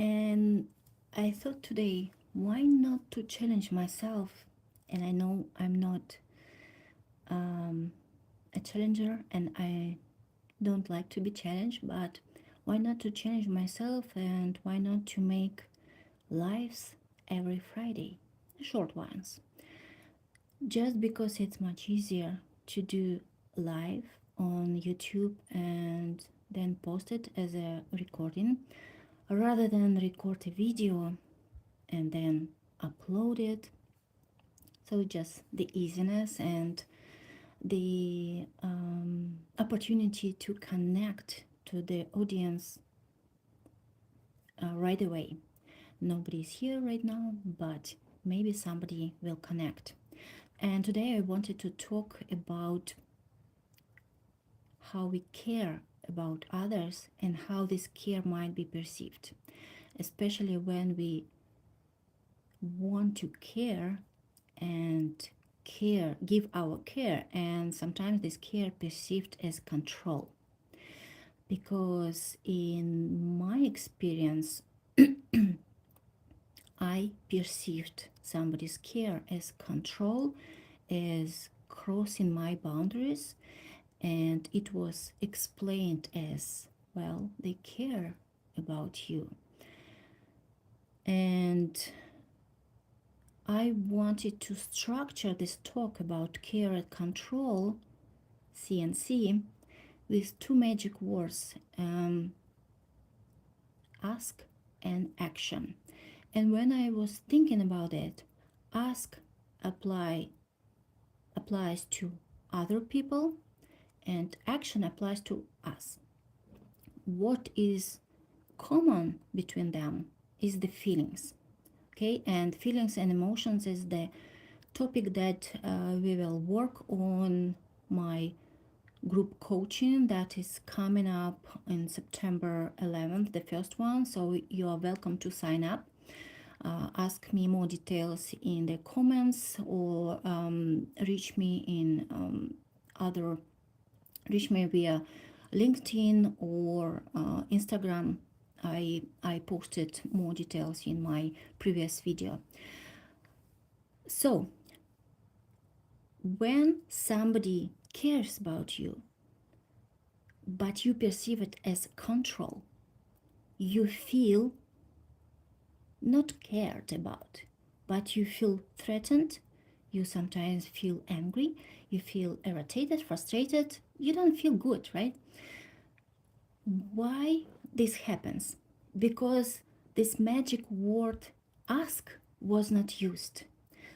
And I thought today, why not to challenge myself? And I know I'm not um, a challenger and I don't like to be challenged, but why not to challenge myself and why not to make lives every Friday, short ones? Just because it's much easier to do live on YouTube and then post it as a recording rather than record a video and then upload it. So just the easiness and the opportunity to connect to the audience right away. Nobody's here right now, but maybe somebody will connect. And today I wanted to talk about how we care about others and how this care might be perceived, especially when we want to care and give our care, and sometimes this care perceived as control. Because in my experience, I perceived somebody's care as control, as crossing my boundaries, and it was explained as, well, they care about you. And I wanted to structure this talk about care and control, CNC, with two magic words, ask and action. And when I was thinking about it, ask applies to other people and action applies to us. What is common between them is the feelings. Okay, and feelings and emotions is the topic that we will work on my group coaching that is coming up in September 11th, the first one. So you are welcome to sign up. Ask me more details in the comments or reach me in other reach me via LinkedIn or Instagram. I posted more details in my previous video. So when somebody cares about you but you perceive it as control, you feel not cared about, but you feel threatened, you sometimes feel angry, you feel irritated, frustrated, you don't feel good, right? Why this happens? Because this magic word ask was not used.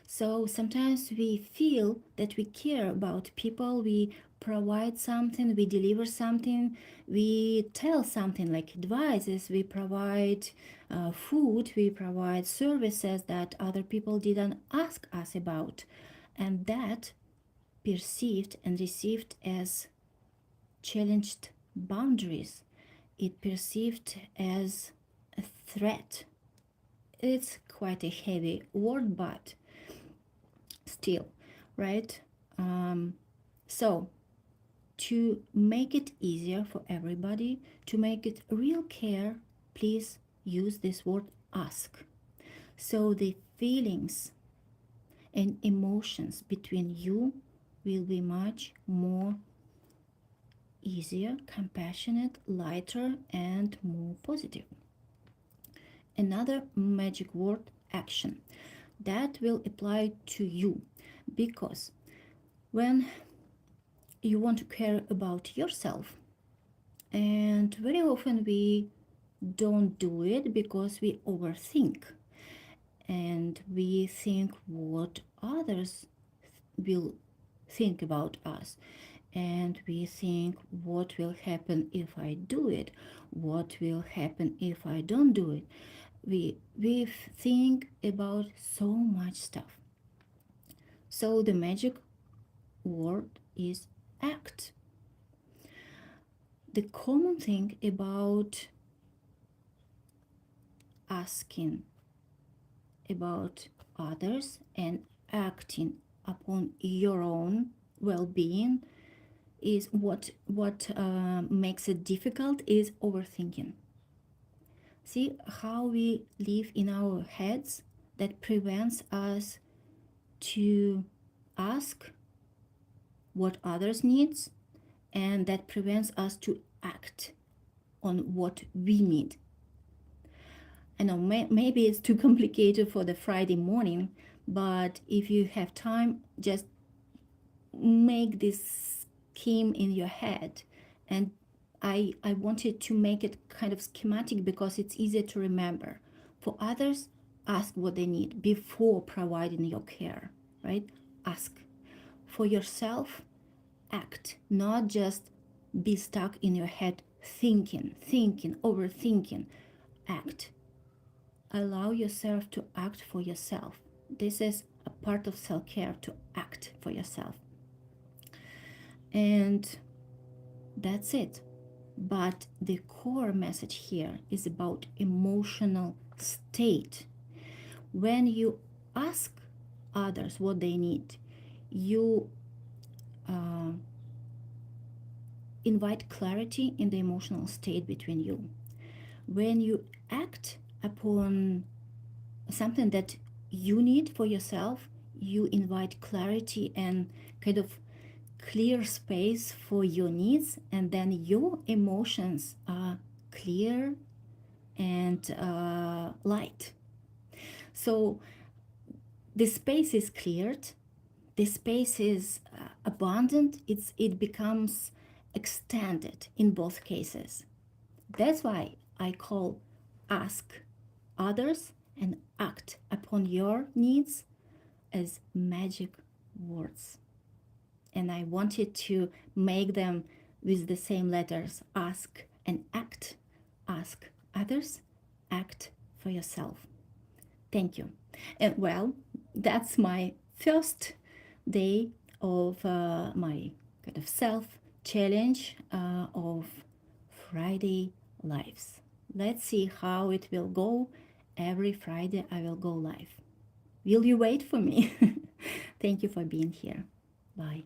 So sometimes we feel that we care about people, we provide something, we deliver something, we tell something like advices, we provide food, we provide services that other people didn't ask us about. And that perceived and received as challenged boundaries. It perceived as a threat. It's quite a heavy word, but still, right? So, to make it easier for everybody, to make it real care, please use this word ask. So, the feelings and emotions between you will be much more easier, compassionate, lighter, and more positive. Another magic word action that will apply to you, because when you want to care about yourself, and very often we don't do it because we overthink and we think what others will think about us, and we think what will happen if I do it, what will happen if I don't do it. We think about so much stuff. So the magic word is act. The common thing about asking about others and acting upon your own well-being is what makes it difficult is overthinking. See how we live in our heads that prevents us to ask what others needs, and that prevents us to act on what we need. I know maybe it's too complicated for the Friday morning, but if you have time, just make this scheme in your head. And I wanted to make it kind of schematic because it's easier to remember. For others, ask what they need before providing your care, right? Ask. For yourself, act, not just be stuck in your head thinking, overthinking. Act. Allow yourself to act for yourself. This is a part of self care, to act for yourself. And that's it. But the core message here is about emotional state. When you ask others what they need, you uh, invite clarity in the emotional state between you. When you act upon something that you need for yourself, you invite clarity and kind of clear space for your needs, and then your emotions are clear and light. So the space is cleared, the space is abundant, it becomes extended in both cases. That's why I call ask others and act upon your needs as magic words. And I wanted to make them with the same letters: ask and act. Ask others, act for yourself. Thank you. And well, that's my first day of my kind of self challenge of Friday lives. Let's see how it will go. Every Friday I will go live. Will you wait for me? Thank you for being here. Bye.